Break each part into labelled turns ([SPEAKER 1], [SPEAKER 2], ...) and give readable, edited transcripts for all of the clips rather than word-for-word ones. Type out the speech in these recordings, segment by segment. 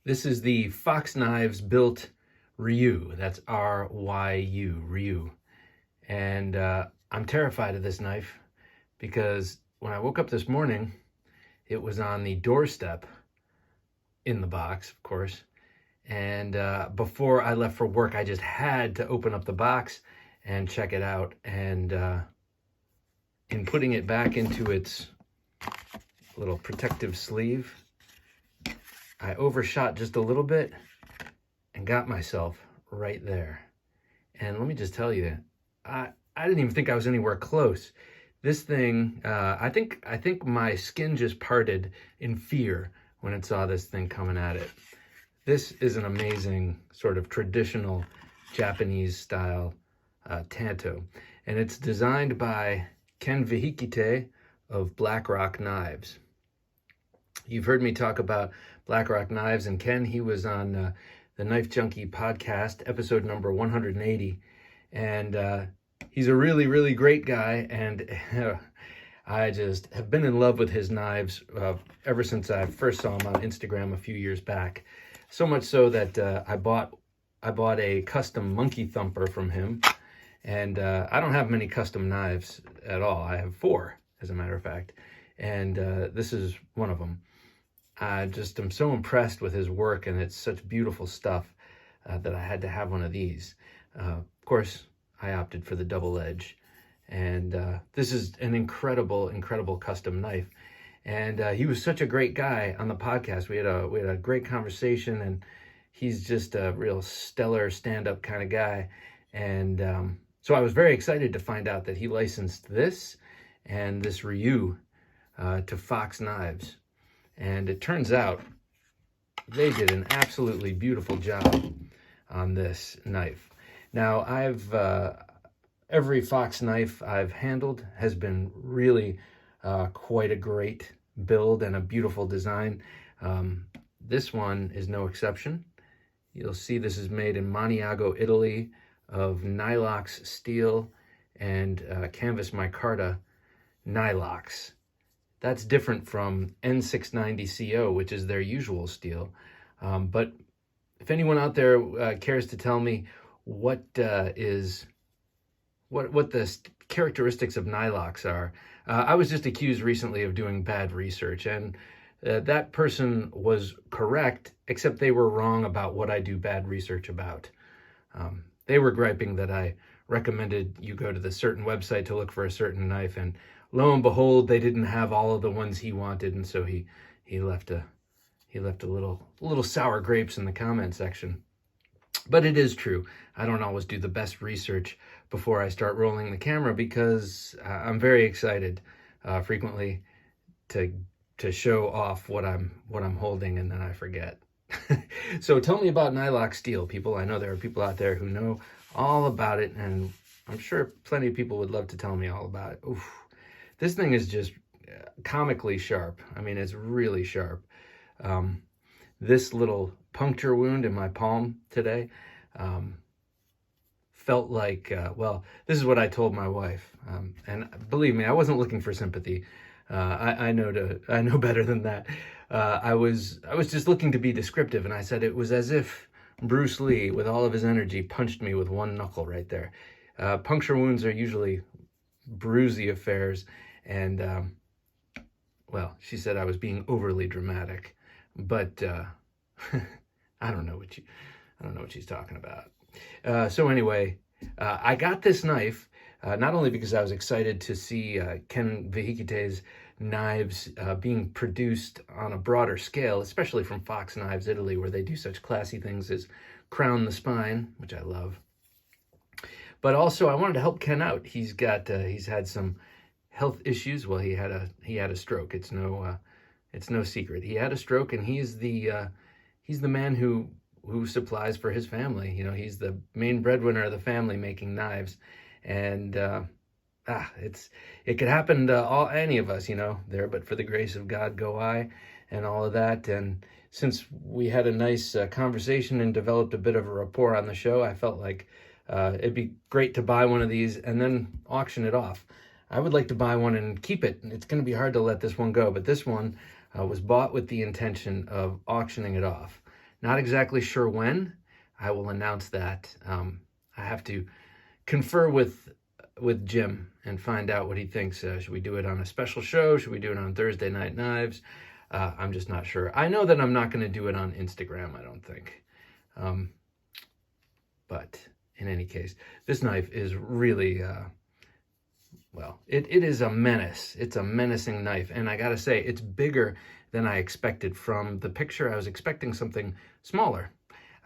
[SPEAKER 1] This is the Fox Knives built Ryu. That's R-Y-U, Ryu. And I'm terrified of this knife because when I woke up this morning, it was on the doorstep in the box, of course. And before I left for work, I just had to open up the box and check it out. And in putting it back into its little protective sleeve, I overshot just a little bit and got myself right there. And let me just tell you, I didn't even think I was anywhere close. This thing, I think my skin just parted in fear when it saw this thing coming at it. This is an amazing sort of traditional Japanese style Tanto. And it's designed by Ken Vehikite of Black Roc Knives. You've heard me talk about Black Roc Knives and Ken. He was on the Knife Junkie podcast, episode number 180. And he's a really, really great guy. And I just have been in love with his knives ever since I first saw him on Instagram a few years back. So much so that I bought a custom monkey thumper from him. And I don't have many custom knives at all. I have 4, as a matter of fact. And this is one of them. I just am so impressed with his work, and it's such beautiful stuff that I had to have one of these. Of course, I opted for the double edge. And this is an incredible, incredible custom knife. And he was such a great guy on the podcast. We had a great conversation, and he's just a real stellar stand-up kind of guy. And so I was very excited to find out that he licensed this and this Ryu to Fox Knives. And it turns out they did an absolutely beautiful job on this knife. Now, every Fox knife I've handled has been really quite a great build and a beautiful design. This one is no exception. You'll see this is made in Maniago, Italy, of Nylox steel and canvas micarta Nylox. That's different from N690CO, which is their usual steel. But if anyone out there cares to tell me what the characteristics of Nylox are, I was just accused recently of doing bad research, and that person was correct, except they were wrong about what I do bad research about. They were griping that I recommended you go to the certain website to look for a certain knife, and lo and behold, they didn't have all of the ones he wanted, and so he left a little sour grapes in the comment section. But it is true. I don't always do the best research before I start rolling the camera because I'm very excited frequently to show off what I'm holding, and then I forget. So tell me about Nylox steel, people. I know there are people out there who know all about it, and I'm sure plenty of people would love to tell me all about it. Oof. This thing is just comically sharp. I mean, it's really sharp. This little puncture wound in my palm today felt like, well, this is what I told my wife. And believe me, I wasn't looking for sympathy. I know better than that. I was just looking to be descriptive, and I said it was as if Bruce Lee, with all of his energy, punched me with one knuckle right there. Puncture wounds are usually bruisey affairs, and well, she said I was being overly dramatic, but I don't know what she's talking about. So anyway, I got this knife not only because I was excited to see Ken Vehikite's knives being produced on a broader scale, especially from Fox Knives Italy, where they do such classy things as crown the spine, which I love. But also, I wanted to help Ken out. He's had some health issues. Well, he had a stroke. It's no secret. He had a stroke, and he's the man who supplies for his family. You know, he's the main breadwinner of the family making knives, and it could happen to any of us, you know. There, but for the grace of God go I, and all of that. And since we had a nice conversation and developed a bit of a rapport on the show, I felt like it'd be great to buy one of these and then auction it off. I would like to buy one and keep it. It's going to be hard to let this one go, but this one was bought with the intention of auctioning it off. Not exactly sure when. I will announce that. I have to confer with Jim and find out what he thinks. Should we do it on a special show? Should we do it on Thursday Night Knives? I'm just not sure. I know that I'm not going to do it on Instagram, I don't think. But in any case, this knife is really, well, it is a menace. It's a menacing knife. And I got to say, it's bigger than I expected from the picture. I was expecting something smaller.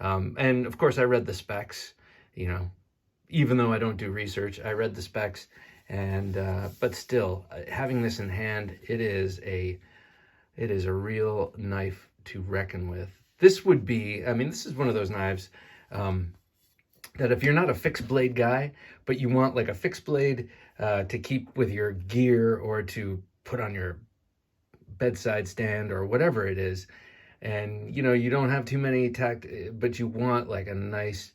[SPEAKER 1] And of course, I read the specs, you know, even though I don't do research, I read the specs. And, but still, having this in hand, it is a real knife to reckon with. This would be, I mean, this is one of those knives that if you're not a fixed blade guy, but you want like a fixed blade to keep with your gear or to put on your bedside stand or whatever it is, and you know, you don't have too many but you want like a nice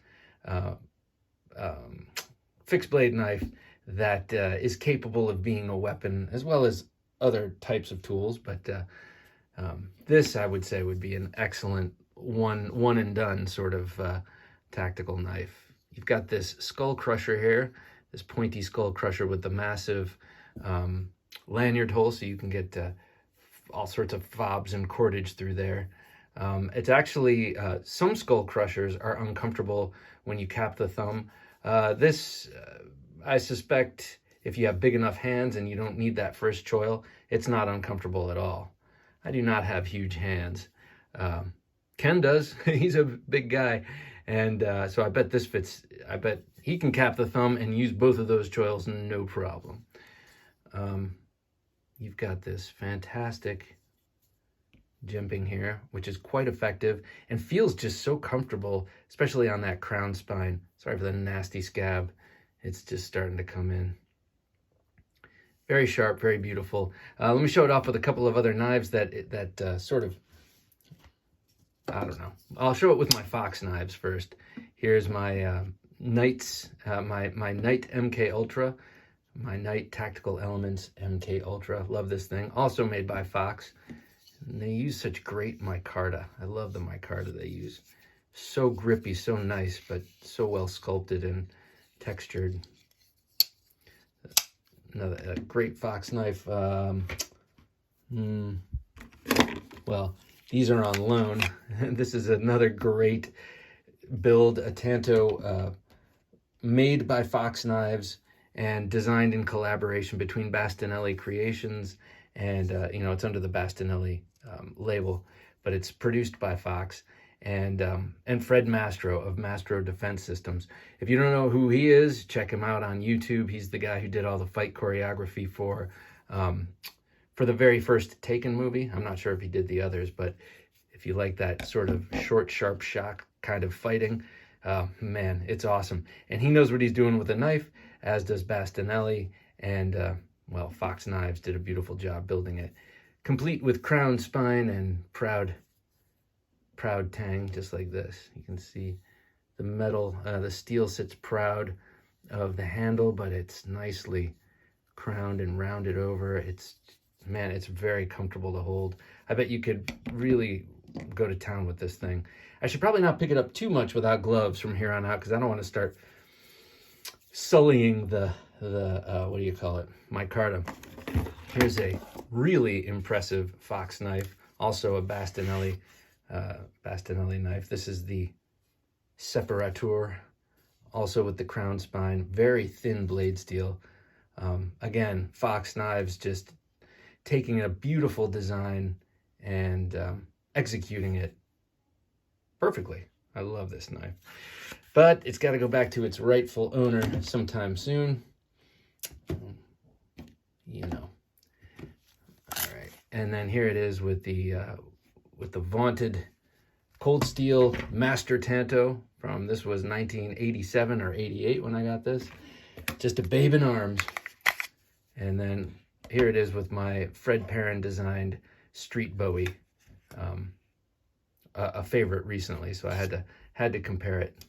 [SPEAKER 1] fixed blade knife that is capable of being a weapon as well as other types of tools. But this, I would say, would be an excellent one and done sort of tactical knife. You've got this skull crusher here, this pointy skull crusher with the massive lanyard hole, so you can get all sorts of fobs and cordage through there. It's actually, some skull crushers are uncomfortable when you cap the thumb. This, I suspect, if you have big enough hands and you don't need that first choil, it's not uncomfortable at all. I do not have huge hands. Ken does. He's a big guy. And so I bet this fits. I bet he can cap the thumb and use both of those choils, no problem. You've got this fantastic jimping here, which is quite effective and feels just so comfortable, especially on that crown spine. Sorry for the nasty scab. It's just starting to come in. Very sharp, very beautiful. Let me show it off with a couple of other knives that sort of, I don't know. I'll show it with my Fox knives first. Here's my Knights, my Knight MK Ultra, my Knight Tactical Elements MK Ultra. Love this thing. Also made by Fox. And they use such great micarta. I love the micarta they use. So grippy, so nice, but so well sculpted and textured. Another great Fox knife. Well, these are on loan. This is another great build, a Tanto made by Fox Knives and designed in collaboration between Bastinelli Creations and, you know, it's under the Bastinelli label, but it's produced by Fox and Fred Mastro of Mastro Defense Systems. If you don't know who he is, check him out on YouTube. He's the guy who did all the fight choreography for the very first Taken movie. I'm not sure if he did the others, but if you like that sort of short, sharp shock kind of fighting, man, it's awesome. And he knows what he's doing with a knife, as does Bastinelli. And, well, Fox Knives did a beautiful job building it, complete with crown spine and proud tang, just like this. You can see the metal, the steel sits proud of the handle, but it's nicely crowned and rounded over. It's, man, it's very comfortable to hold. I bet you could really go to town with this thing. I should probably not pick it up too much without gloves from here on out, because I don't want to start sullying the what do you call it, micarta. Here's a really impressive Fox knife, also a Bastinelli knife. This is the Separateur, also with the crown spine, very thin blade steel. Again, Fox Knives just taking a beautiful design and executing it perfectly. I love this knife. But it's got to go back to its rightful owner sometime soon. You know. All right. And then here it is with the vaunted cold steel Master Tanto from, this was 1987 or 88 when I got this. Just a babe in arms. And then here it is with my Fred Perrin designed Street Bowie, a favorite recently, so I had to compare it.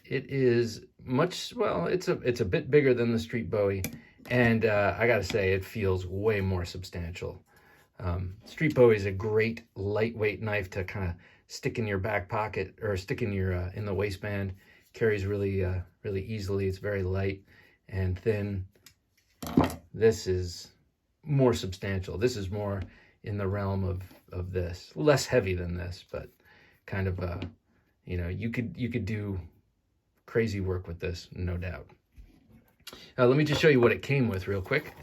[SPEAKER 1] It is much, well, it's a bit bigger than the Street Bowie, and I gotta say, it feels way more substantial. Street Bowie is a great lightweight knife to kind of stick in your back pocket or stick in your in the waistband. Carries really really easily. It's very light and thin. This is more substantial. This is more in the realm of this. Less heavy than this, but kind of you know, you could do crazy work with this, no doubt. Let me just show you what it came with real quick.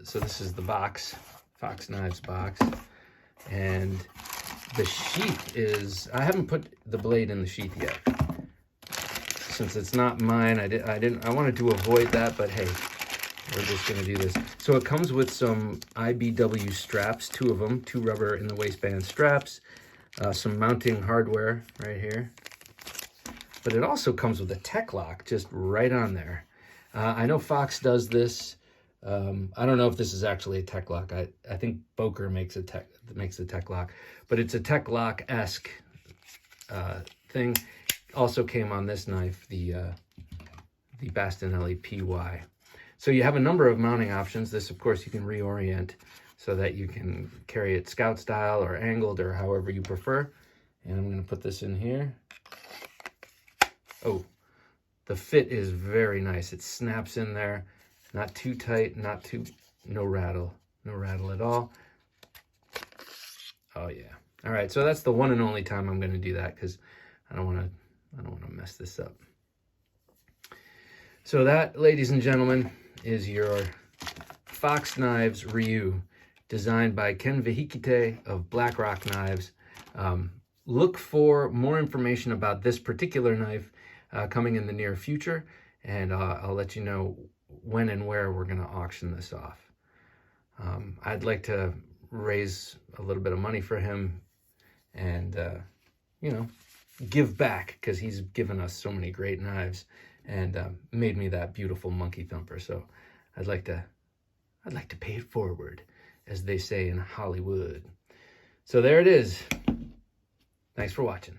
[SPEAKER 1] So this is the box, Fox Knives box, and the sheath is, I haven't put the blade in the sheath yet. Since it's not mine, I wanted to avoid that, but hey, we're just gonna do this. So it comes with some IBW straps, 2 of them, 2 rubber in the waistband straps, some mounting hardware right here. But it also comes with a Techlok just right on there. I know Fox does this. I don't know if this is actually a Techlok. I think Boker makes a Techlok, but it's a Techlok-esque thing. Also came on this knife, the Bastinelli PY. So you have a number of mounting options. This, of course, you can reorient so that you can carry it scout style or angled or however you prefer. And I'm going to put this in here. Oh, the fit is very nice. It snaps in there. Not too tight, no rattle at all. Oh yeah. All right, so that's the one and only time I'm going to do that because I don't want to mess this up. So that, ladies and gentlemen, is your Fox Knives Ryu, designed by Ken Vehikite of Black Roc Knives. Look for more information about this particular knife coming in the near future, and I'll let you know when and where we're going to auction this off. I'd like to raise a little bit of money for him and, you know, give back, because he's given us so many great knives and made me that beautiful monkey thumper. So I'd like to pay it forward, as they say in Hollywood. So there it is. Thanks for watching.